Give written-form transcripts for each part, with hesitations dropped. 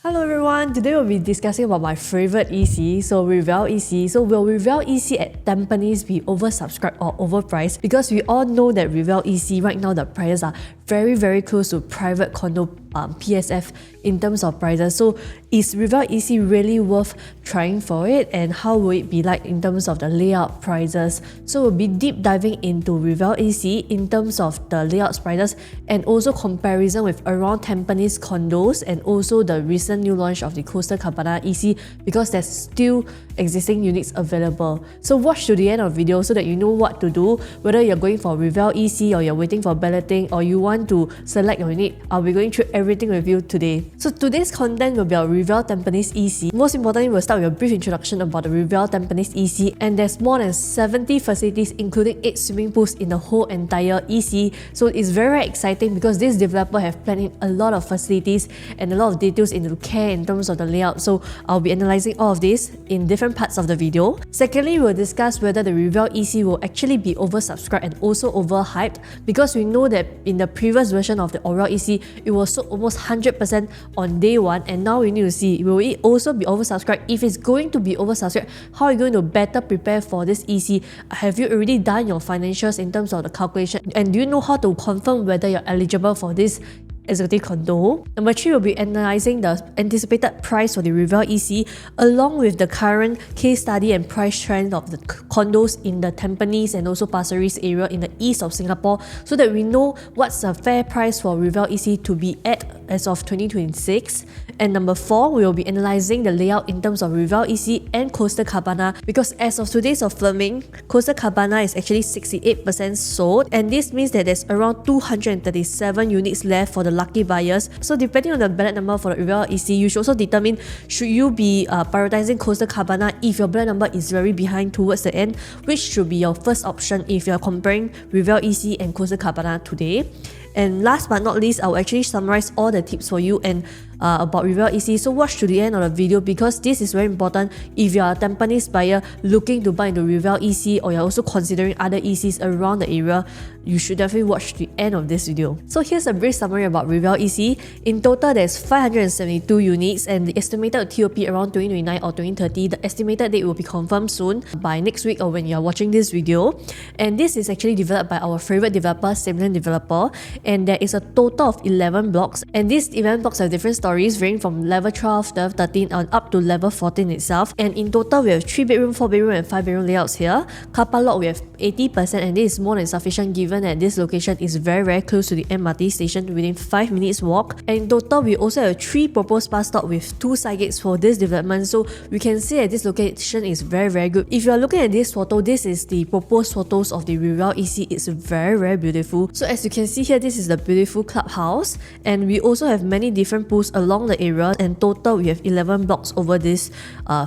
Hello everyone, today we'll be discussing about my favorite EC, so Rivelle EC. So will Rivelle EC at Tampines be oversubscribed or overpriced? Because we all know that Rivelle EC right now the prices are very close to private condo PSF in terms of prices. So is Rivelle EC really worth trying for it, and how will it be like in terms of the layout prices? So we'll be deep diving into Rivelle EC in terms of the layouts prices and also comparison with around Tampines condos and also the recent new launch of the Coastal Cabana EC, because there's still existing units available. So watch to the end of the video so that you know what to do, whether you're going for Rivelle EC or you're waiting for balloting or you want to select your unit. I'll be going through everything with you today. So today's content will be about Rivelle Tampines EC. Most importantly, we'll start with a brief introduction about the Rivelle Tampines EC, and there's more than 70 facilities including 8 swimming pools in the whole entire EC. So it's very exciting because this developer have planned in a lot of facilities and a lot of details into care in terms of the layout. So I'll be analyzing all of this in different parts of the video. Secondly, we'll discuss whether the Rivelle EC will actually be oversubscribed and also overhyped, because we know that in the previous version of the Rivelle EC, it was sold almost 100% on day one, and now we need to see, will it also be oversubscribed? If it's going to be oversubscribed, how are you going to better prepare for this EC? Have you already done your financials in terms of the calculation, and do you know how to confirm whether you're eligible for this executive condo? Number 3, we'll be analysing the anticipated price for the Rivelle EC along with the current case study and price trend of the condos in the Tampines and also Pasir Ris area in the east of Singapore, so that we know what's a fair price for Rivelle EC to be at as of 2026. And number 4, we will be analysing the layout in terms of Rivelle EC and Coastal Cabana, because as of today's of filming, Coastal Cabana is actually 68% sold, and this means that there's around 237 units left for the lucky buyers. So depending on the ballot number for the Rivelle EC, you should also determine should you be prioritizing Coastal Cabana if your ballot number is very behind towards the end, which should be your first option if you're comparing Rivelle EC and Coastal Cabana today. And last but not least, I'll actually summarize all the tips for you and about Rivelle EC. So watch to the end of the video, because this is very important if you're a Tampines buyer looking to buy into Rivelle EC, or you're also considering other ECs around the area. You should definitely watch the end of this video. So here's a brief summary about Rivelle EC. In total, there's 572 units, and the estimated TOP around 2029 or 2030. The estimated date will be confirmed soon by next week or when you're watching this video. And this is actually developed by our favorite developer, Similan Developer, and there is a total of 11 blocks, and these 11 blocks have different stories varying from level 12, level 13 and up to level 14 itself. And in total, we have 3 bedroom, 4 bedroom and 5 bedroom layouts here. Car park lot we have 80%, and this is more than sufficient given that this location is very close to the MRT station within 5 minutes walk. And in total, we also have 3 proposed bus stops with 2 side gates for this development, so we can see that this location is very good. If you are looking at this photo, this is the proposed photos of the Rivelle EC. It's very beautiful. So as you can see here, this is the beautiful clubhouse, and we also have many different pools along the area, and total we have 11 blocks over this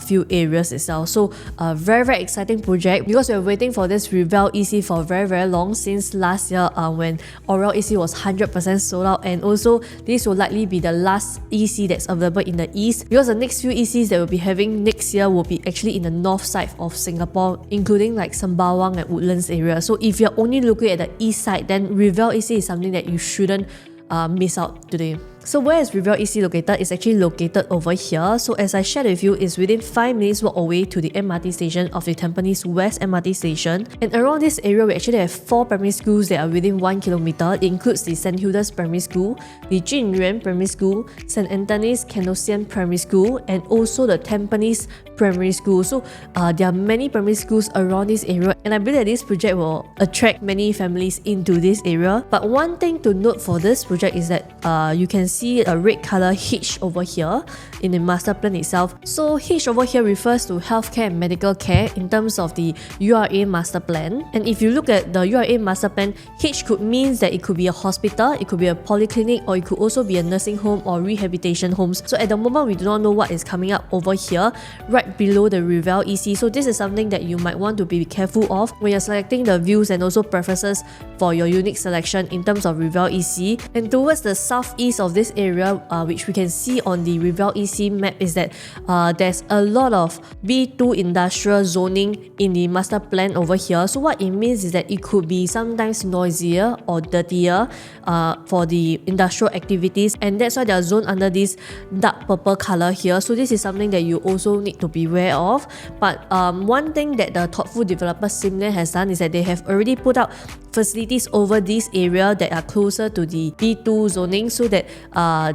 few areas itself. So very exciting project, because we're waiting for this Rivelle EC for very long, since last year when Rivelle EC was 100% sold out. And also this will likely be the last EC that's available in the east, because the next few ECs that we'll be having next year will be actually in the north side of Singapore, including like Sembawang and Woodlands area. So if you're only looking at the east side, then Rivelle EC is something that you shouldn't miss out today. So where is Rivelle EC located? It's actually located over here. So as I shared with you, it's within 5 minutes walk away to the MRT station of the Tampines West MRT station. And around this area, we actually have 4 primary schools that are within 1 kilometer. It includes the St. Hilda's Primary School, the Jin Yuan Primary School, St. Anthony's Canossian Primary School, and also the Tampines Primary School. So there are many primary schools around this area, and I believe that this project will attract many families into this area. But one thing to note for this project is that you can see a red color H over here in the master plan itself. So H over here refers to healthcare and medical care in terms of the URA master plan. And if you look at the URA master plan, H could means that it could be a hospital, it could be a polyclinic, or it could also be a nursing home or rehabilitation homes. So at the moment, we do not know what is coming up over here right below the Rivelle EC. So this is something that you might want to be careful of when you're selecting the views and also preferences for your unique selection in terms of Rivelle EC. And towards the southeast of this this area, which we can see on the Rivelle EC map, is that there's a lot of B2 industrial zoning in the master plan over here. So what it means is that it could be sometimes noisier or dirtier for the industrial activities, and that's why they are zoned under this dark purple color here. So this is something that you also need to be aware of. But one thing that the thoughtful developer Simlane has done is that they have already put out facilities over this area that are closer to the B2 zoning, so that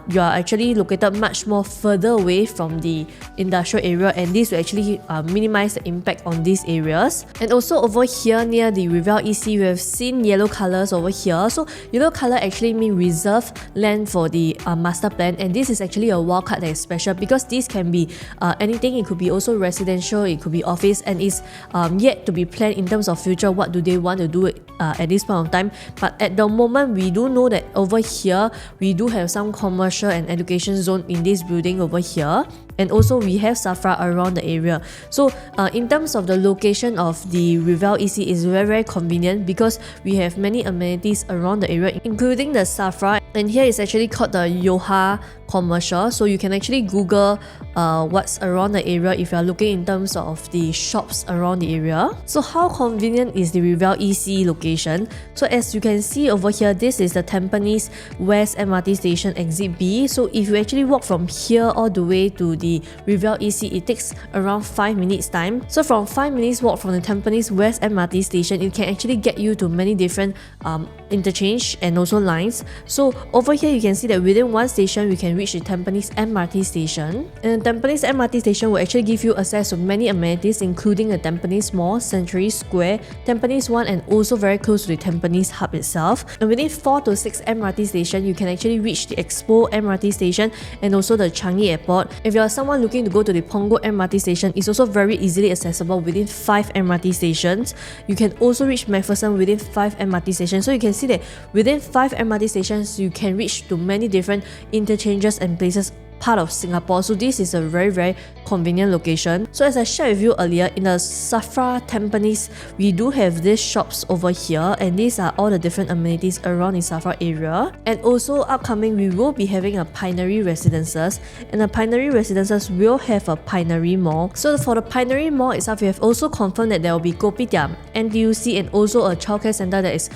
you are actually located much more further away from the industrial area, and this will actually minimize the impact on these areas. And also over here near the Rivelle EC, we have seen yellow colors over here. So yellow color actually means reserved land for the master plan, and this is actually a wildcard that is special because this can be anything. It could be also residential, it could be office, and it's yet to be planned in terms of future. What do they want to do at this point of time? But at the moment, we do know that over here we do have some commercial and education zone in this building over here, and also we have Safra around the area. So in terms of the location of the Rivelle EC is very convenient because we have many amenities around the area, including the Safra, and here is actually called the Yoha Commercial. So you can actually Google what's around the area if you are looking in terms of the shops around the area. So how convenient is the Rivelle EC location? So as you can see over here, this is the Tampines West MRT station exit B. So if you actually walk from here all the way to the Rivelle EC, it takes around 5 minutes time. So from 5 minutes walk from the Tampines West MRT station, it can actually get you to many different interchange and also lines. So over here you can see that within one station we can reach the Tampines MRT station, and the Tampines MRT station will actually give you access to many amenities, including the Tampines Mall, Century Square, Tampines 1, and also very close to the Tampines Hub itself. And within 4 to 6 MRT station, you can actually reach the Expo MRT station and also the Changi Airport. If you are someone looking to go to the Punggol MRT station, it's also very easily accessible within 5 MRT stations. You can also reach MacPherson within 5 MRT stations. So you can see that within 5 MRT stations, you can reach to many different interchanges and places part of Singapore. So this is a very convenient location. So as I shared with you earlier, in the Safra Tampines, we do have these shops over here, and these are all the different amenities around the Safra area. And also upcoming, we will be having a Pinery Residences, and the Pinery Residences will have a Pinery Mall. So for the Pinery Mall itself, we have also confirmed that there will be Kopitiam, NTUC, and also a childcare center that is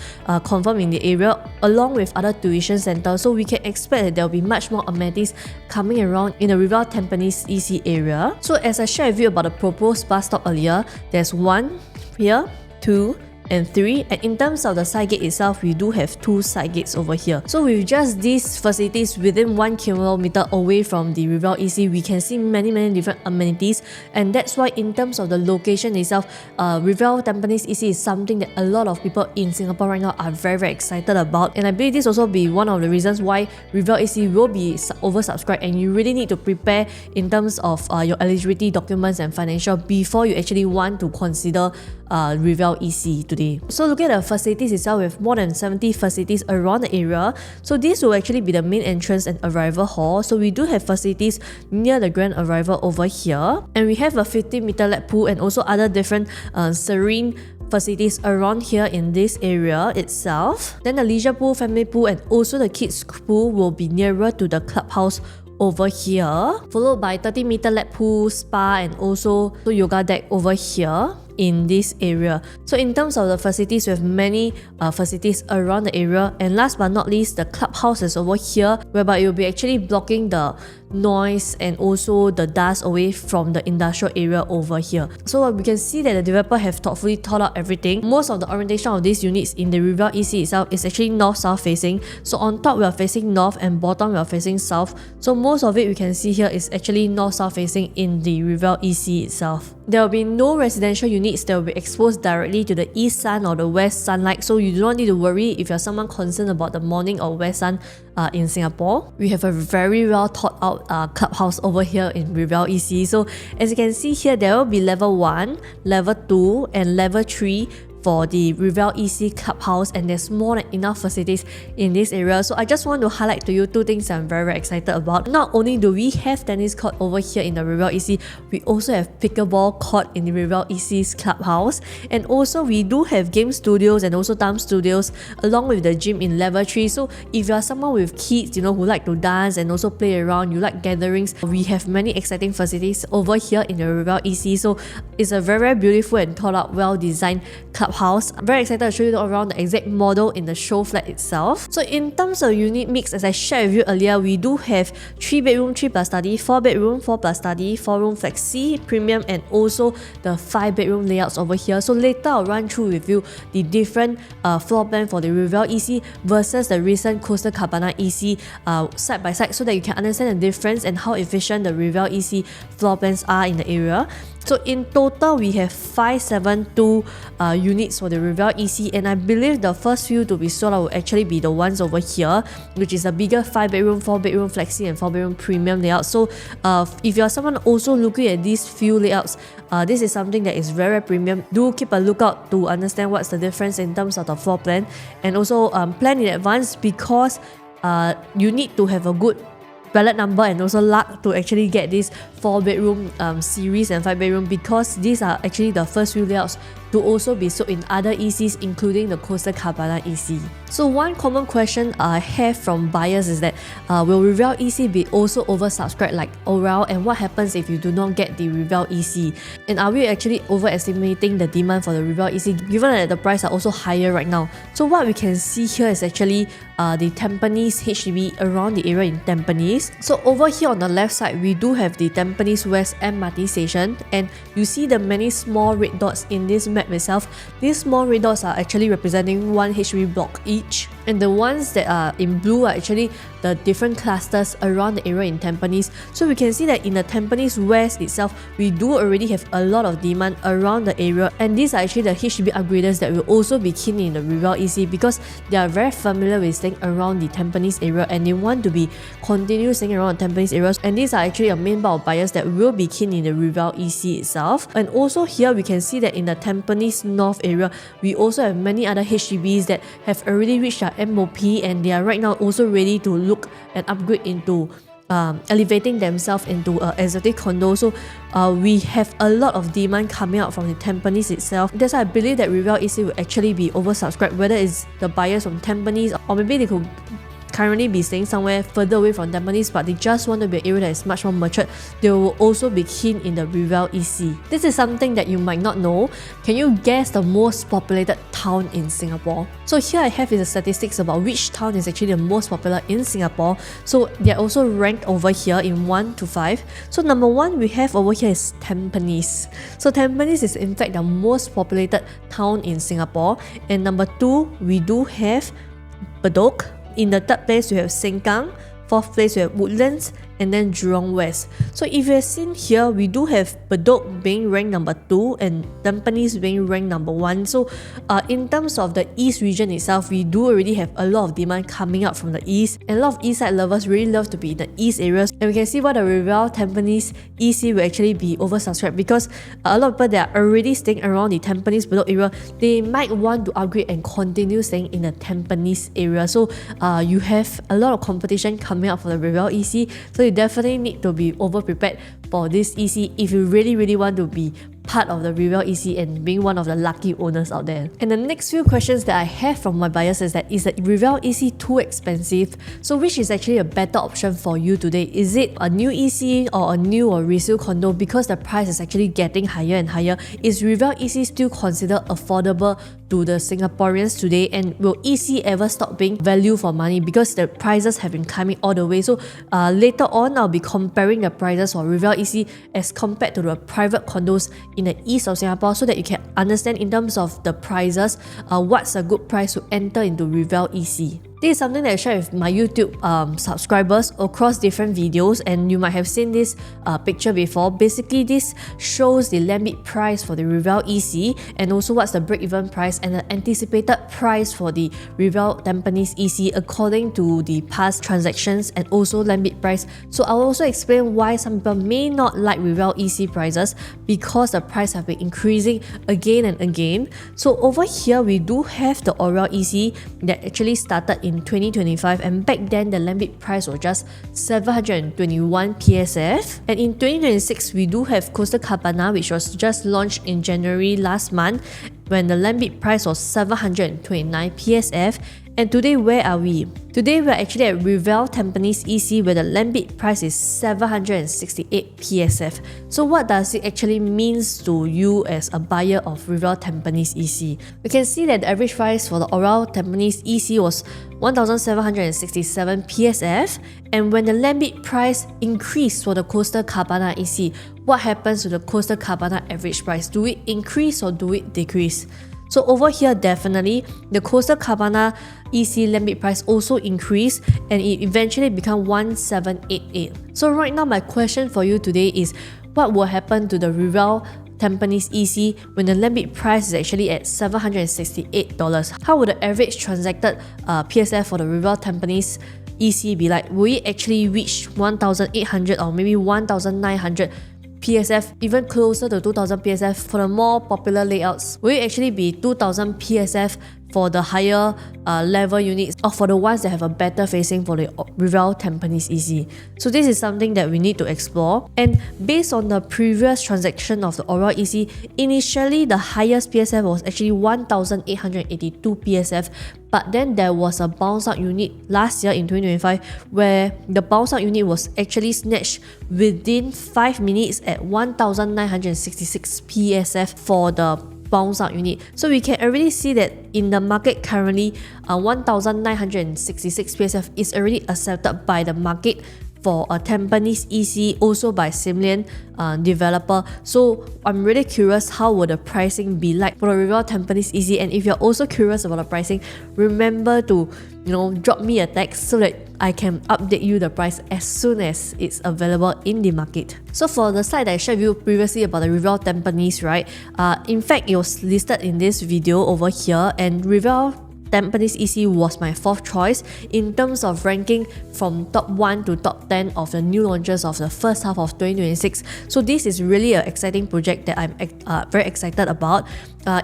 confirmed in the area, along with other tuition centers. So we can expect that there will be much more amenities coming around in the Rivelle Tampines EC area. So as I shared with you about the proposed bus stop earlier, there's 1 here, 2, and 3, and in terms of the side gate itself, we do have 2 side gates over here. So with just these facilities within 1 kilometer away from the Rivelle EC, we can see many different amenities, and that's why in terms of the location itself, Rivelle Tampines EC is something that a lot of people in Singapore right now are very excited about. And I believe this also be one of the reasons why Rivelle EC will be oversubscribed, and you really need to prepare in terms of your eligibility documents and financial before you actually want to consider Rivelle EC today. So looking at the facilities itself, we have more than 70 facilities around the area. So this will actually be the main entrance and arrival hall. So we do have facilities near the grand arrival over here, and we have a 50-meter lap pool and also other different serene facilities around here in this area itself. Then the leisure pool, family pool, and also the kids pool will be nearer to the clubhouse over here, followed by 30-meter lap pool, spa, and also yoga deck over here in this area. So in terms of the facilities, we have many facilities around the area, and last but not least, the clubhouse is over here, whereby it will be actually blocking the noise and also the dust away from the industrial area over here. So we can see that the developer have thoughtfully thought out everything. Most of the orientation of these units in the Rivelle EC itself is actually north-south facing. So on top we are facing north, and bottom we are facing south. So most of it we can see here is actually north-south facing in the Rivelle EC itself. There will be no residential units that will be exposed directly to the east sun or the west sunlight, so you do not need to worry if you're someone concerned about the morning or west sun in Singapore. We have a very well thought out clubhouse over here in Rivelle EC. So as you can see here, there will be level 1, level 2, and level 3 for the Rivelle EC clubhouse, and there's more than enough facilities in this area. So I just want to highlight to you two things I'm very excited about. Not only do we have tennis court over here in the Rivelle EC, we also have pickleball court in the Rivelle EC's clubhouse, and also we do have game studios and also dance studios along with the gym in level 3. So if you are someone with kids, who like to dance and also play around, you like gatherings, we have many exciting facilities over here in the Rivelle EC. So it's a very beautiful and thought out, well designed clubhouse. I'm very excited to show you around the exact model in the show flat itself. So in terms of unit mix, as I shared with you earlier, we do have 3 bedroom 3 plus study, 4 bedroom 4 plus study, 4 room flexi, premium, and also the 5 bedroom layouts over here. So later I'll run through with you the different floor plan for the Rivelle EC versus the recent Coastal Cabana EC side by side, so that you can understand the difference and how efficient the Rivelle EC floor plans are in the area. So in total, we have 572 units for the Rivelle EC, and I believe the first few to be sold out will actually be the ones over here, which is a bigger 5 bedroom, 4 bedroom flexi and 4 bedroom premium layout. So if you're someone also looking at these few layouts, this is something that is very premium. Do keep a lookout to understand what's the difference in terms of the floor plan, and also plan in advance, because you need to have a good ballot number and also luck to actually get this 4 bedroom series and 5 bedroom, because these are actually the first few layouts to also be sold in other ECs, including the Coastal Cabana EC. So one common question I have from buyers is that will Rivelle EC be also oversubscribed like Oral, and what happens if you do not get the Rivelle EC? And are we actually overestimating the demand for the Rivelle EC, given that the price are also higher right now? So what we can see here is actually the Tampines HDB around the area in Tampines. So over here on the left side, we do have the Tampines West MRT station, and you see the many small red dots in this map itself. These small red dots are actually representing one HDB block each, and the ones that are in blue are actually the different clusters around the area in Tampines. So we can see that in the Tampines West itself, we do already have a lot of demand around the area, and these are actually the HDB upgraders that will also be keen in the Rivelle EC, because they are very familiar with staying around the Tampines area and they want to be continue staying around the Tampines areas, and these are actually a main bulk of buyers that will be keen in the Rivelle EC itself. And also here we can see that in the Tampines North area, we also have many other HDBs that have already reached their MOP, and they are right now also ready to look and upgrade into elevating themselves into exotic condo. So we have a lot of demand coming out from the Tampines itself. That's why I believe that Rivelle EC will actually be oversubscribed, whether it's the buyers from Tampines, or maybe they could currently be staying somewhere further away from Tampines, but they just want to be an area that is much more matured. They will also be keen in the Rivelle EC. This is something that you might not know. Can you guess the most populated town in Singapore? So here I have is the statistics about which town is actually the most popular in Singapore. So they're also ranked over here in 1 to 5. So number 1 we have over here is Tampines. So Tampines is in fact the most populated town in Singapore. And number 2 we do have Bedok. In the third place, we have Sengkang. Fourth place, we have Woodlands, and then Jurong West. So if you have seen here, we do have Bedok being ranked number 2 and Tampines being ranked number 1. So in terms of the East region itself, we do already have a lot of demand coming up from the East, and a lot of East side lovers really love to be in the East areas. And we can see why the Rivelle Tampines EC will actually be oversubscribed, because a lot of people that are already staying around the Tampines Bedok area, they might want to upgrade and continue staying in the Tampines area. So you have a lot of competition coming up for the Rivelle EC. So you definitely need to be over prepared for this EC if you really want to be part of the Rivelle EC and being one of the lucky owners out there. And the next few questions that I have from my buyers is that, is the Rivelle EC too expensive? So which is actually a better option for you today? Is it a new EC or a new or resale condo? Because the price is actually getting higher and higher. Is Rivelle EC still considered affordable to the Singaporeans today? And will EC ever stop being value for money? Because the prices have been climbing all the way. So later on, I'll be comparing the prices for Rivelle EC as compared to the private condos in the east of Singapore, so that you can understand in terms of the prices, what's a good price to enter into Rivelle EC. This is something that I share with my YouTube subscribers across different videos, and you might have seen this picture before. Basically, this shows the land bid price for the Rivelle EC and also what's the break-even price and the anticipated price for the Rivelle Tampines EC according to the past transactions and also land bid price. So I'll also explain why some people may not like Rivelle EC prices because the price have been increasing again and again. So over here we do have the Rivelle EC that actually started in 2025, and back then the land bid price was just 721 PSF. And in 2026 we do have Coastal Cabana, which was just launched in January last month when the land bid price was 729 PSF. And today, where are we? Today, we're actually at Rivelle Tampines EC where the land bid price is 768 PSF. So what does it actually means to you as a buyer of Rivelle Tampines EC? We can see that the average price for the Rivelle Tampines EC was 1,767 PSF. And when the land bid price increased for the Coastal Cabana EC, what happens to the Coastal Cabana average price? Do it increase or do it decrease? So over here, definitely, the Coastal Cabana EC land bid price also increased and it eventually became 1,788. So right now, my question for you today is, what will happen to the Rivelle Tampines EC when the land bid price is actually at $768? How would the average transacted PSF for the Rivelle Tampines EC be like? Will it actually reach 1,800 or maybe 1,900 PSF, even closer to 2000 PSF for the more popular layouts? Will it actually be 2000 PSF for the higher level units, or for the ones that have a better facing for the Rivelle Tampines EC? So this is something that we need to explore. And based on the previous transaction of the Rivelle EC, initially the highest PSF was actually 1882 PSF, but then there was a bounce out unit last year in 2025 where the bounce out unit was actually snatched within 5 minutes at 1966 PSF for the bounce out unit. So we can already see that in the market currently, 1966 PSF is already accepted by the market for a Tampines EC, also by Simlian developer. So I'm really curious how will the pricing be like for the Rivelle Tampines EC. And if you're also curious about the pricing, remember to drop me a text so that I can update you the price as soon as it's available in the market. So for the slide that I shared with you previously about the Rivelle Tampines, right? In fact, it was listed in this video over here, and Rivelle Tampines EC was my 4th choice in terms of ranking from top 1 to top 10 of the new launches of the first half of 2026. So this is really an exciting project that I'm very excited about.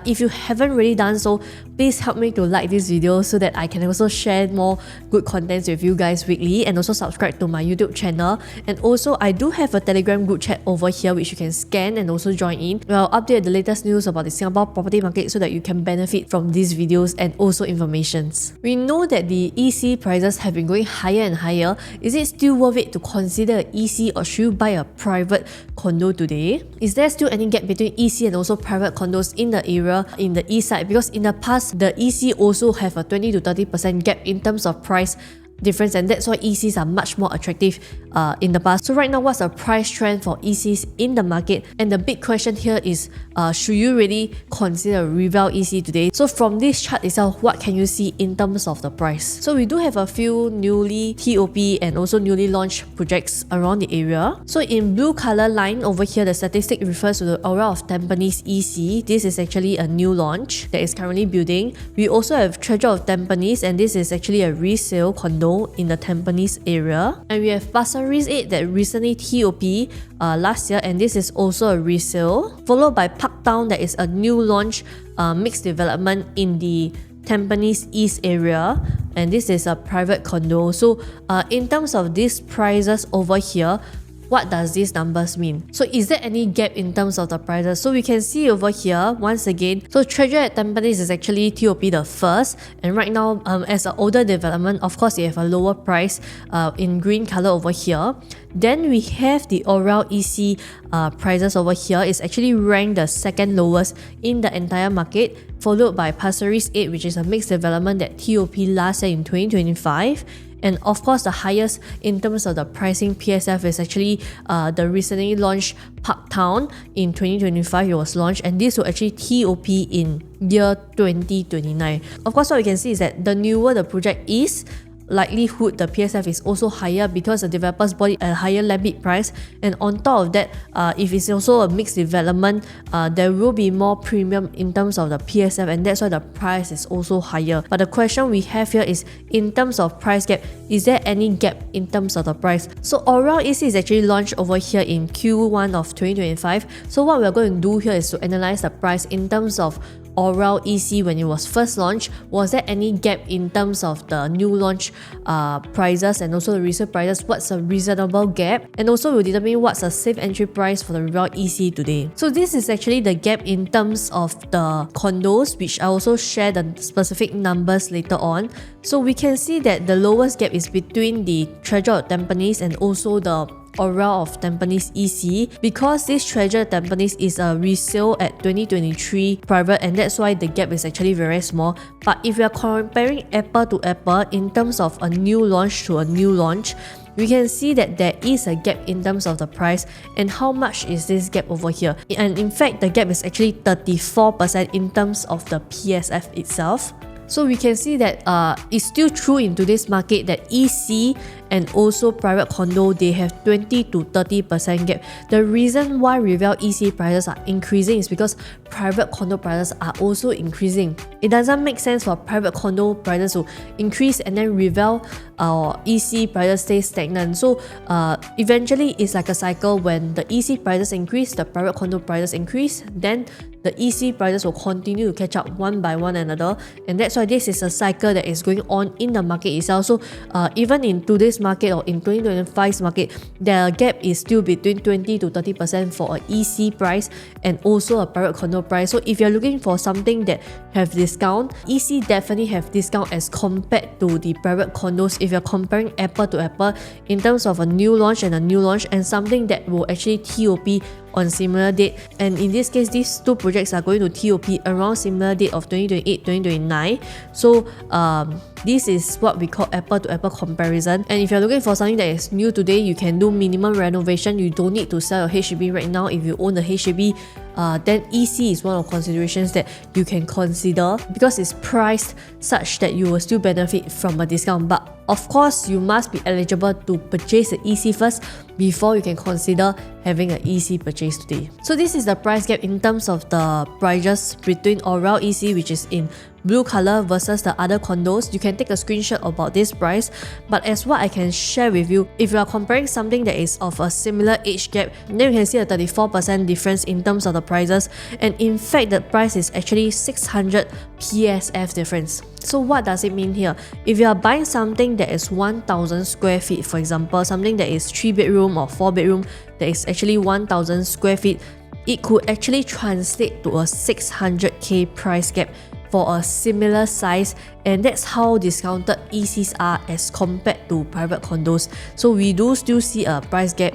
If you haven't really done so, please help me to like this video so that I can also share more good contents with you guys weekly, and also subscribe to my YouTube channel. And also, I do have a Telegram group chat over here which you can scan and also join in. I'll update the latest news about the Singapore property market so that you can benefit from these videos and also informations. We know that the EC prices have been going higher and higher. Is it still worth it to consider an EC, or should you buy a private condo today? Is there still any gap between EC and also private condos in the area in the east side? Because in the past, the EC also have a 20 to 30% gap in terms of price difference, and that's why ECs are much more attractive in the past. So right now, what's the price trend for ECs in the market? And the big question here is, should you really consider Rivelle EC today? So from this chart itself, what can you see in terms of the price? So we do have a few newly TOP and also newly launched projects around the area. So in blue color line over here, the statistic refers to the Aura of Tampines EC. This is actually a new launch that is currently building. We also have Treasure of Tampines, and this is actually a resale condo in the Tampines area. And we have Pasir Ris 8 that recently TOP last year, and this is also a resale, followed by Parktown that is a new launch mixed development in the Tampines East area, and this is a private condo. So in terms of these prices over here, what does these numbers mean? So is there any gap in terms of the prices? So we can see over here once again, so Treasure at Tampines is actually TOP the first, and right now as an older development, of course you have a lower price in green color over here. Then we have the Rivelle EC prices over here. It's actually ranked the 2nd lowest in the entire market, followed by Pasir Ris 8, which is a mixed development that TOP last year in 2025. And of course, the highest in terms of the pricing PSF is actually the recently launched Parktown in 2025. It was launched, and this will actually TOP in year 2029. Of course, what we can see is that the newer the project is, likelihood the PSF is also higher because the developers bought it at a higher land bid price. And on top of that, if it's also a mixed development, there will be more premium in terms of the PSF, and that's why the price is also higher. But the question we have here is, in terms of price gap, is there any gap in terms of the price? So Rivelle EC is actually launched over here in Q1 of 2025. So what we're going to do here is to analyze the price in terms of Rivelle EC when it was first launched. Was there any gap in terms of the new launch prices and also the resale prices? What's a reasonable gap? And also we'll determine what's a safe entry price for the Rivelle EC today. So this is actually the gap in terms of the condos, which I also share the specific numbers later on. So we can see that the lowest gap is between the Treasure of Tampines and also the Rivelle of Tampines EC, because this Treasure Tampines is a resale at 2023 private, and that's why the gap is actually very small. But if we are comparing apple to apple in terms of a new launch to a new launch, we can see that there is a gap in terms of the price. And how much is this gap over here? And in fact, the gap is actually 34% in terms of the PSF itself. So we can see that it's still true in today's market that EC and also private condo, they have 20 to 30% gap. The reason why Rivelle EC prices are increasing is because private condo prices are also increasing. It doesn't make sense for private condo prices to increase and then Rivelle EC prices stay stagnant. So eventually it's like a cycle. When the EC prices increase, the private condo prices increase, then the EC prices will continue to catch up one by one another, and that's why this is a cycle that is going on in the market itself. So even in today's market or in 2025's market, the gap is still between 20 to 30% for an EC price and also a private condo price. So if you're looking for something that have discount, EC definitely have discount as compared to the private condos if you're comparing apple to apple in terms of a new launch and a new launch, and something that will actually TOP on similar date. And in this case, these two projects are going to TOP around similar date of 2028-2029. So this is what we call apple to apple comparison. And if you're looking for something that is new today, you can do minimum renovation. You don't need to sell your HDB right now if you own the HDB. Then EC is one of the considerations that you can consider because it's priced such that you will still benefit from a discount. But of course, you must be eligible to purchase the EC first before you can consider having an EC purchase today. So this is the price gap in terms of the prices between Rivelle EC, which is in blue color, versus the other condos. You can take a screenshot about this price, but as what I can share with you, if you are comparing something that is of a similar age gap, then you can see a 34% difference in terms of the prices, and in fact the price is actually 600 PSF difference. So what does it mean here? If you are buying something that is 1000 square feet, for example, something that is 3 bedroom or 4 bedroom that is actually 1000 square feet, it could actually translate to a 600k price gap for a similar size, and that's how discounted ECs are as compared to private condos. So we do still see a price gap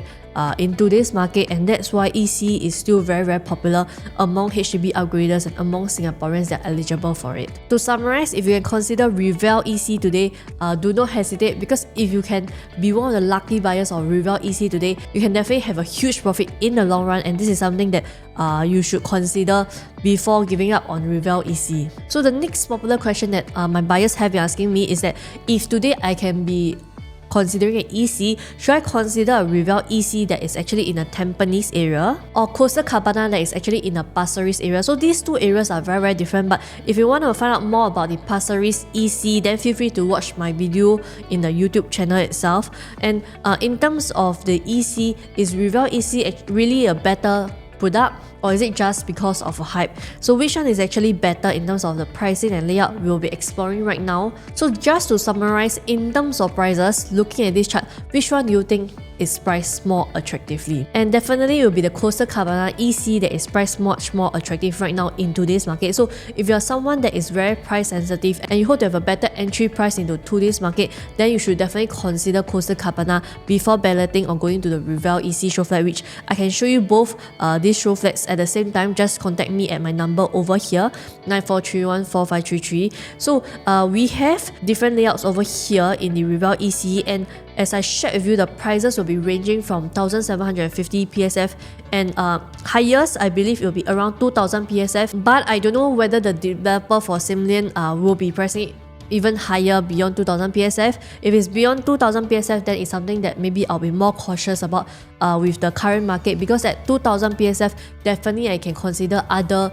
in today's market, and that's why EC is still very popular among HDB upgraders and among Singaporeans that are eligible for it. To summarize, if you can consider Rivelle EC today, do not hesitate, because if you can be one of the lucky buyers of Rivelle EC today, you can definitely have a huge profit in the long run, and this is something that you should consider before giving up on Rivelle EC. So the next popular question that my buyers have been asking me is that if today I can be considering an EC, should I consider a Rivelle EC that is actually in a Tampines area or Coastal Cabana that is actually in a Pasir Ris area? So these two areas are very different, but if you want to find out more about the Pasir Ris EC, then feel free to watch my video in the YouTube channel itself. And in terms of the EC, is Rivelle EC really a better product, or is it just because of a hype? So which one is actually better in terms of the pricing and layout, we'll be exploring right now. So just to summarize, in terms of prices, looking at this chart, which one do you think is priced more attractively? And definitely it will be the Coastal Cabana EC that is priced much more attractive right now in today's market. So if you're someone that is very price sensitive and you hope to have a better entry price into today's market, then you should definitely consider Coastal Cabana before balloting or going to the Rivelle EC show flat, which I can show you both this these show flats at the same time, just contact me at my number over here, 94314533. So we have different layouts over here in the Rivelle EC, and as I shared with you, the prices will be ranging from 1,750 PSF and highest I believe it will be around 2,000 PSF, but I don't know whether the developer for Sim Lim will be pricing it even higher beyond 2,000 PSF. If it's beyond 2,000 PSF, then it's something that maybe I'll be more cautious about with the current market, because at 2,000 PSF, definitely I can consider other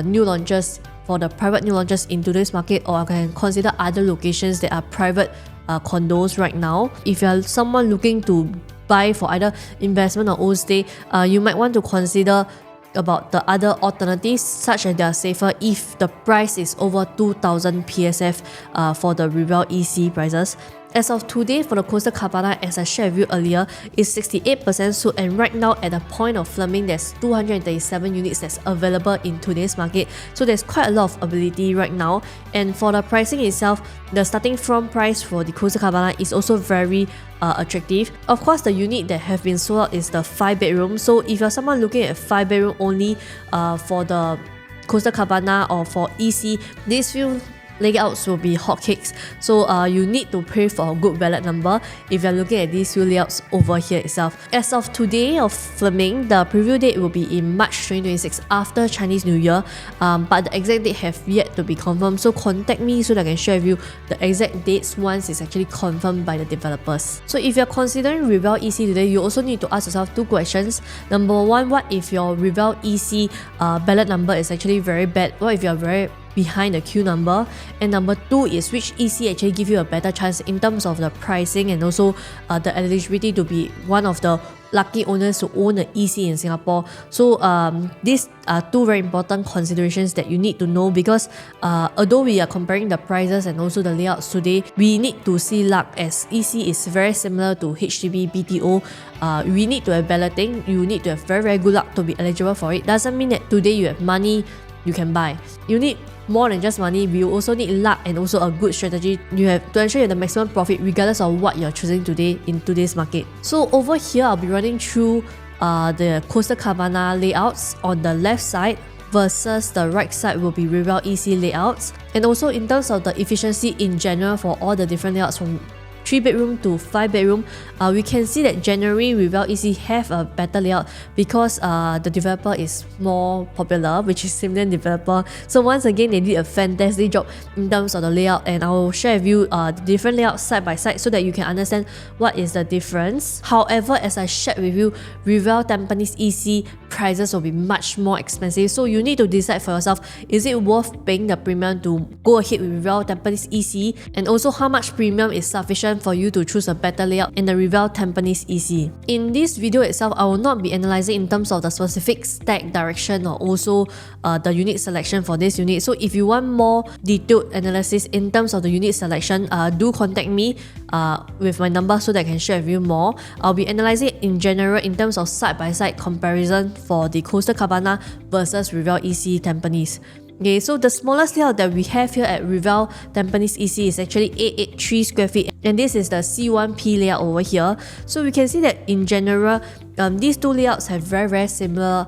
new launches for the private new launches in today's market, or I can consider other locations that are private condos right now. If you're someone looking to buy for either investment or old stay, you might want to consider about the other alternatives, such as they are safer if the price is over 2,000 PSF for the Rivelle EC prices. As of today, for the Coastal Cabana, as I shared with you earlier, is 68% sold, and right now at the point of filming, there's 237 units that's available in today's market. So there's quite a lot of ability right now. And for the pricing itself, the starting from price for the Coastal Cabana is also very attractive. Of course, the unit that have been sold out is the 5-bedroom. So if you're someone looking at 5-bedroom only for the Coastal Cabana or for EC, these few layouts will be hotcakes. So you need to pray for a good ballot number if you're looking at these few layouts over here itself. As of today of filming, the preview date will be in March 2026 after Chinese New Year, but the exact date have yet to be confirmed. So contact me so that I can share with you the exact dates once it's actually confirmed by the developers. So if you're considering Rivelle EC today, you also need to ask yourself two questions. Number one, what if your Rivelle EC ballot number is actually very bad? What if you're very behind the queue number? And number two is which EC actually give you a better chance in terms of the pricing and also the eligibility to be one of the lucky owners to own an EC in Singapore. So these are two very important considerations that you need to know, because although we are comparing the prices and also the layouts today, we need to see luck, as EC is very similar to HDB BTO. We need to have balloting. You need to have very good luck to be eligible for it. Doesn't mean that today you have money you can buy. You need more than just money. We also need luck and also a good strategy. You have to ensure you have the maximum profit regardless of what you're choosing today in today's market. So over here, I'll be running through the Coastal Cabana layouts on the left side versus the right side will be Rivelle EC layouts. And also in terms of the efficiency in general for all the different layouts from 3-bedroom to 5-bedroom, we can see that generally Rivelle EC have a better layout because the developer is more popular, which is Sim Lim developer. So once again, they did a fantastic job in terms of the layout, and I will share with you the different layouts side by side so that you can understand what is the difference. However, as I shared with you, Rivelle Tampines EC prices will be much more expensive, so you need to decide for yourself, is it worth paying the premium to go ahead with Rivelle Tampines EC, and also how much premium is sufficient for you to choose a better layout in the Rivelle Tampines EC. In this video itself, I will not be analyzing in terms of the specific stack direction or also the unit selection for this unit. So if you want more detailed analysis in terms of the unit selection, do contact me with my number so that I can share with you more. I'll be analyzing in general in terms of side-by-side comparison for the Coastal Cabana versus Rivelle EC Tampines. Okay, so the smallest layout that we have here at Rivelle Tampines EC is actually 883 square feet, and this is the C1P layout over here. So we can see that in general, these two layouts have very similar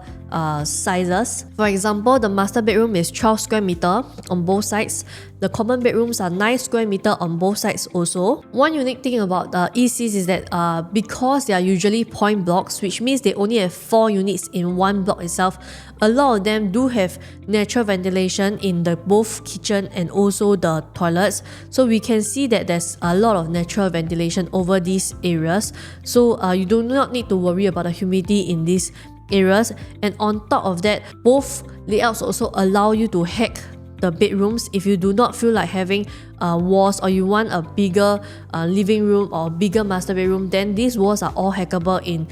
sizes. For example, the master bedroom is 12 square meter on both sides. The common bedrooms are 9 square meter on both sides also. One unique thing about ECs is that because they are usually point blocks, which means they only have 4 units in one block itself, a lot of them do have natural ventilation in the both kitchen and also the toilets. So we can see that there's a lot of natural ventilation over these areas. So you do not need to worry about the humidity in these areas. And on top of that, both layouts also allow you to hack the bedrooms if you do not feel like having walls, or you want a bigger living room or bigger master bedroom, then these walls are all hackable in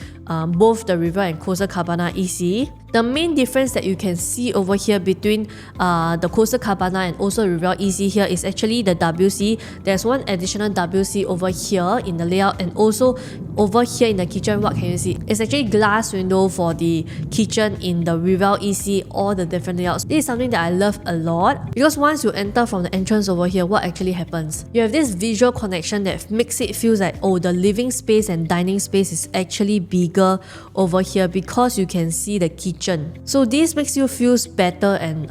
both the Rivelle and Coastal Cabana EC. The main difference that you can see over here between the Coastal Cabana and also Rivelle EC here is actually the WC. There's one additional WC over here in the layout, and also over here in the kitchen, what can you see? It's actually glass window for the kitchen in the Rivelle EC, all the different layouts. This is something that I love a lot, because once you enter from the entrance over here, what actually actually happens. You have this visual connection that makes it feel like, oh, the living space and dining space is actually bigger over here because you can see the kitchen. So this makes you feel better and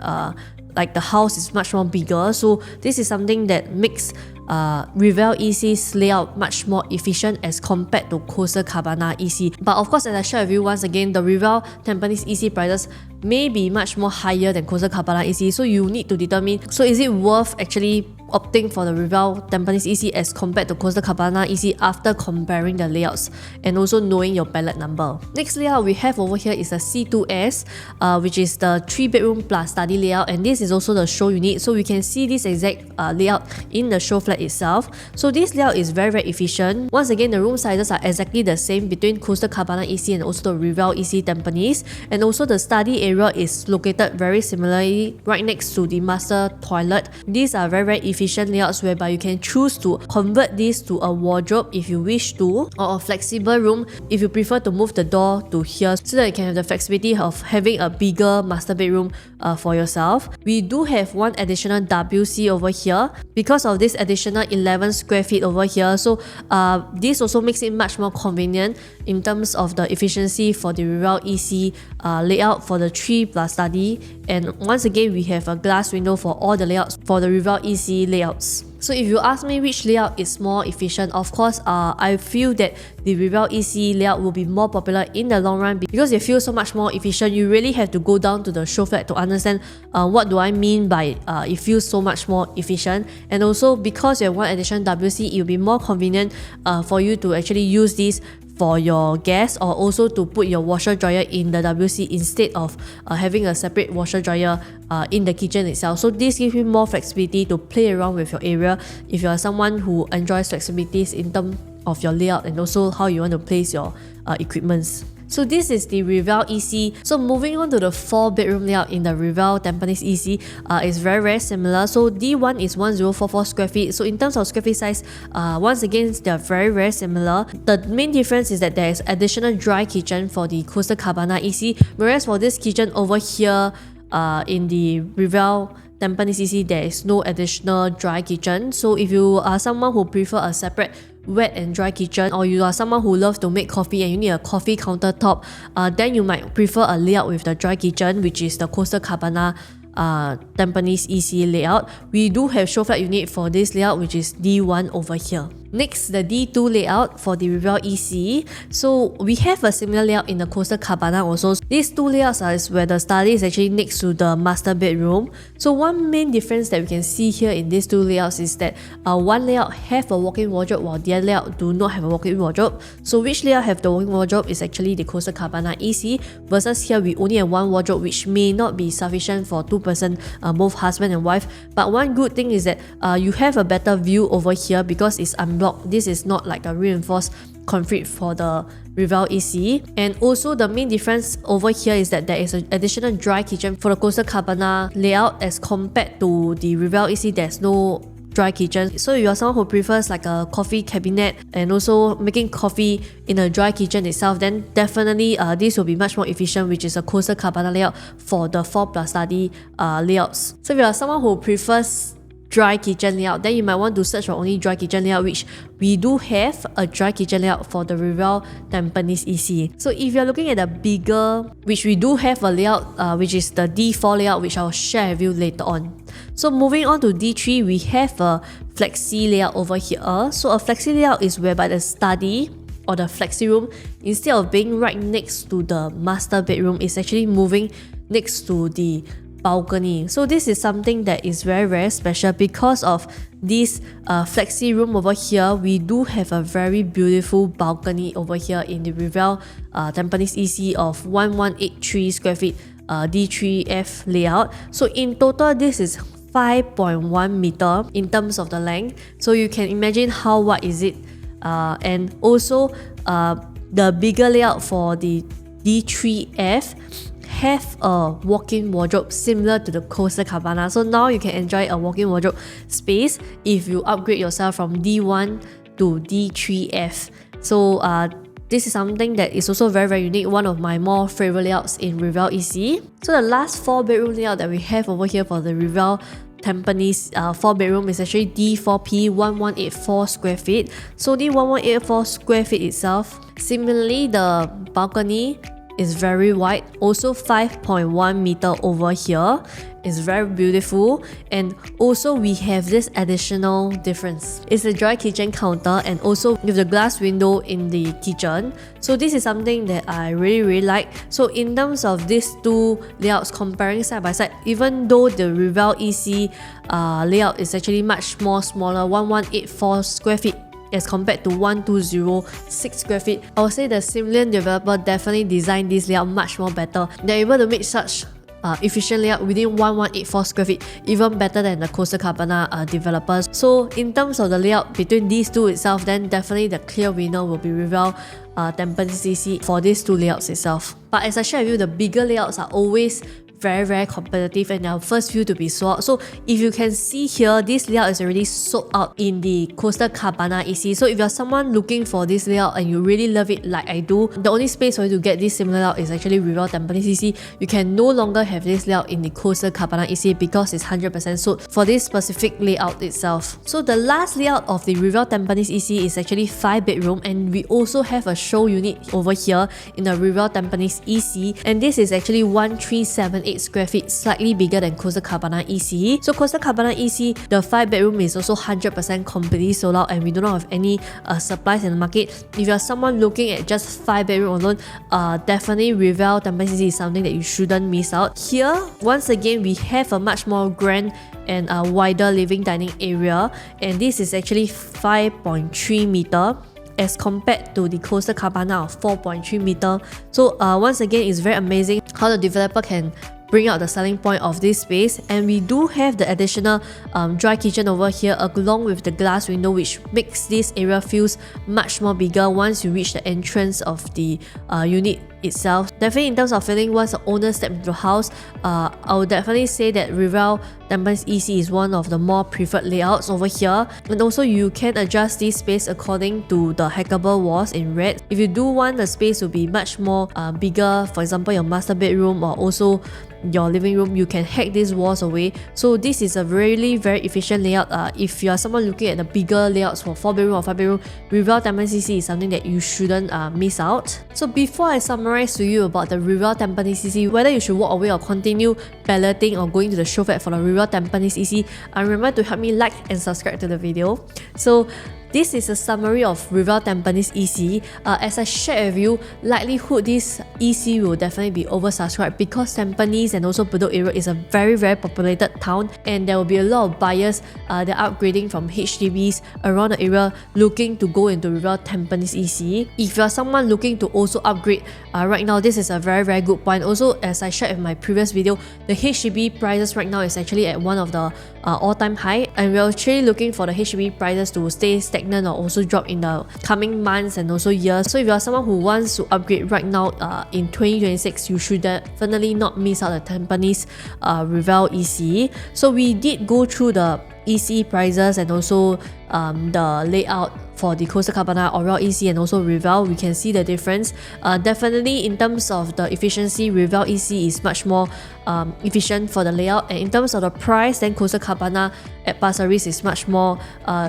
like the house is much more bigger. So this is something that makes Rivelle EC's layout much more efficient as compared to Coastal Cabana EC. But of course, as I shared with you once again, the Rivelle Tampines EC prices may be much more higher than Coastal Cabana EC, so you need to determine, so is it worth actually opting for the Rivelle Tampines EC as compared to Coastal Cabana EC after comparing the layouts and also knowing your pallet number. Next layout we have over here is the C2S, which is the 3-bedroom plus study layout, and this is also the show unit, so we can see this exact layout in the show flat itself. So this layout is very efficient. Once again, the room sizes are exactly the same between Coastal Cabana EC and also the Rivelle EC Tampines, and also the study area is located very similarly right next to the master toilet. These are very efficient layouts whereby you can choose to convert this to a wardrobe if you wish to, or a flexible room if you prefer to move the door to here, so that you can have the flexibility of having a bigger master bedroom for yourself. We do have one additional WC over here because of this additional 11 square feet over here. So this also makes it much more convenient in terms of the efficiency for the Rivelle EC layout for the 3+ study. And once again, we have a glass window for all the layouts for the Rivelle EC layouts. So if you ask me which layout is more efficient, of course, I feel that the Rivelle EC layout will be more popular in the long run because they feel so much more efficient. You really have to go down to the show flat to understand what do I mean by it feels so much more efficient. And also because you have one additional WC, it will be more convenient for you to actually use this for your guests, or also to put your washer dryer in the WC instead of having a separate washer dryer in the kitchen itself. So this gives you more flexibility to play around with your area if you are someone who enjoys flexibilities in terms of your layout and also how you want to place your equipments. So this is the Rivelle EC. So moving on to the 4-bedroom layout in the Rivelle Tampines EC, is very similar. So D1 is 1044 square feet. So in terms of square feet size, once again, they are very similar. The main difference is that there is additional dry kitchen for the Coastal Cabana EC, whereas for this kitchen over here in the Rivelle Tampines EC, there is no additional dry kitchen. So if you are someone who prefer a separate wet and dry kitchen, or you are someone who loves to make coffee and you need a coffee countertop, then you might prefer a layout with the dry kitchen, which is the Coastal Cabana Tampines EC layout. We do have show flat unit for this layout, which is D1 over here. Next, the D2 layout for the Rivelle EC. So we have a similar layout in the Coastal Cabana also. These two layouts are where the study is actually next to the master bedroom. So one main difference that we can see here in these two layouts is that one layout have a walk-in wardrobe while the other layout do not have a walk-in wardrobe. So which layout have the walk-in wardrobe is actually the Coastal Cabana EC, versus here we only have one wardrobe, which may not be sufficient for two-person, both husband and wife. But one good thing is that you have a better view over here because it's unblocked. This is not like a reinforced concrete for the Rivelle EC. And also the main difference over here is that there is an additional dry kitchen for the Coastal Cabana layout as compared to the Rivelle EC. There's no dry kitchen. So if you are someone who prefers like a coffee cabinet and also making coffee in a dry kitchen itself, then definitely this will be much more efficient, which is a Coastal Cabana layout for the 4+ study layouts. So if you are someone who prefers dry kitchen layout, then you might want to search for only dry kitchen layout, which we do have a dry kitchen layout for the Rivelle Tampines EC. So if you're looking at a bigger, which we do have a layout, which is the D4 layout, which I'll share with you later on. So moving on to D3, we have a flexi layout over here. So a flexi layout is whereby the study or the flexi room, instead of being right next to the master bedroom, is actually moving next to the balcony. So this is something that is very special because of this flexi room over here. We do have a very beautiful balcony over here in the Rivelle Tampines EC of 1183 square feet D3F layout. So in total, this is 5.1 meter in terms of the length. So you can imagine how wide is it. And also the bigger layout for the D3F have a walk-in wardrobe similar to the Coastal Cabana. So now you can enjoy a walk-in wardrobe space if you upgrade yourself from D1 to D3F. So this is something that is also very unique, one of my more favorite layouts in Rivelle EC. So the last 4-bedroom layout that we have over here for the Rivelle Tampines 4-bedroom is actually D4P 1184 square feet. So the 1184 square feet itself, similarly the balcony is very wide, also 5.1 meter over here. It's very beautiful, and also we have this additional difference. It's a dry kitchen counter and also with the glass window in the kitchen. So this is something that I really like. So in terms of these two layouts comparing side by side, even though the Rivelle EC layout is actually much more smaller, 1184 square feet as compared to 1206 square feet, I would say the Simlian developer definitely designed this layout much more better. They're able to make such efficient layout within 1184 square feet, even better than the Coastal Cabana developers. So in terms of the layout between these two itself, then definitely the clear winner will be Rivelle Tampines EC for these two layouts itself. But as I shared with you, the bigger layouts are always very competitive and our first few to be sold out. So if you can see here, this layout is already sold out in the Coastal Cabana EC. So if you're someone looking for this layout and you really love it like I do, the only space for you to get this similar layout is actually Rivelle Tampines EC. You can no longer have this layout in the Coastal Cabana EC because it's 100% sold for this specific layout itself. So the last layout of the Rivelle Tampines EC is actually 5-bedroom, and we also have a show unit over here in the Rivelle Tampines EC, and this is actually 1378 square feet, slightly bigger than Coastal Cabana EC. So Coastal Cabana EC, the 5-bedroom is also 100% completely sold out, and we do not have any supplies in the market. If you're someone looking at just 5-bedroom alone, definitely Rivelle Tampines EC is something that you shouldn't miss out. Here, once again, we have a much more grand and a wider living dining area, and this is actually 5.3 meter as compared to the Coastal Cabana of 4.3 meter. So once again, it's very amazing how the developer can bring out the selling point of this space. And we do have the additional dry kitchen over here along with the glass window, which makes this area feels much more bigger once you reach the entrance of the unit itself. Definitely in terms of feeling, once the owner step into the house, I would definitely say that Rivelle Tampines EC is one of the more preferred layouts over here. And also you can adjust this space according to the hackable walls in red. If you do want the space to be much more bigger, for example your master bedroom or also your living room, you can hack these walls away. So this is a really very efficient layout. If you are someone looking at the bigger layouts for 4-bedroom or 5-bedroom, Rivelle Tampines EC is something that you shouldn't miss out. So before I summarize to you about the Rivelle Tampines EC, whether you should walk away or continue balloting or going to the show flat for the Rivelle Tampines EC, remember to help me like and subscribe to the video. So this is a summary of Rivelle Tampines EC. As I shared with you, likelihood this EC will definitely be oversubscribed because Tampines and also Bedok area is a very populated town, and there will be a lot of buyers that are upgrading from HDBs around the area looking to go into Rivelle Tampines EC. If you are someone looking to also upgrade right now, this is a very good point. Also, as I shared in my previous video, the HDB prices right now is actually at one of the all-time high, and we're actually looking for the HDB prices to stay stagnant or also drop in the coming months and also years. So if you are someone who wants to upgrade right now in 2026, you should definitely not miss out the Tampines Rivelle EC. So we did go through the EC prices and also the layout for the Coastal Cabana, Rivelle EC and also Rivelle. We can see the difference. Definitely in terms of the efficiency, Rivelle EC is much more efficient for the layout, and in terms of the price, then Coastal Cabana at Pasir Ris is much more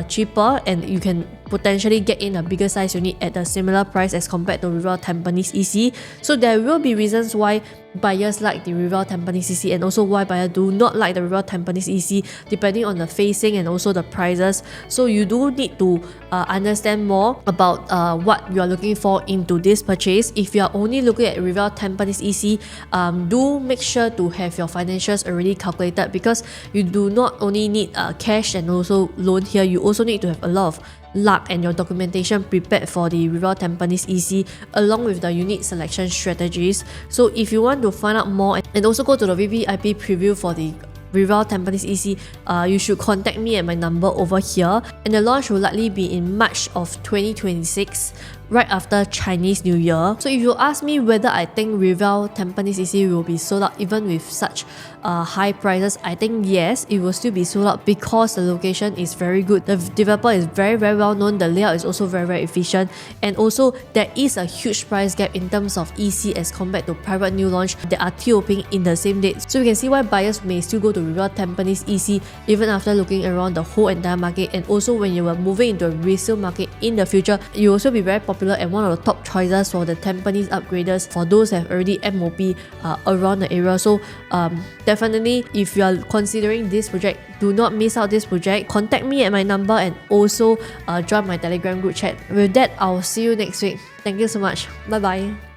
cheaper, and you can potentially get in a bigger size unit at a similar price as compared to Rivelle Tampines EC. So there will be reasons why buyers like the Rivelle Tampines EC and also why buyers do not like the Rivelle Tampines EC, depending on the facing and also the prices. So you do need to understand more about what you are looking for into this purchase. If you are only looking at Rivelle Tampines EC, do make sure to have your financials already calculated, because you do not only need cash and also loan here, you also need to have a lot of luck and your documentation prepared for the Rivelle Tampines EC along with the unit selection strategies. So if you want to find out more and also go to the VVIP preview for the Rivelle Tampines EC, you should contact me at my number over here, and the launch will likely be in March of 2026. right after Chinese New Year. So if you ask me whether I think Rivelle Tampines EC will be sold out even with such high prices, I think yes, it will still be sold out because the location is very good. The developer is very well known, the layout is also very efficient, and also there is a huge price gap in terms of EC as compared to private new launch that are TOPing in the same date. So you can see why buyers may still go to Rivelle Tampines EC even after looking around the whole entire market. And also when you are moving into a resale market in the future, you will also be very popular and one of the top choices for the Tampines upgraders for those that have already MOP around the area. So definitely, if you are considering this project, do not miss out this project. Contact me at my number and also join my Telegram group chat. With that, I'll see you next week. Thank you so much. Bye bye.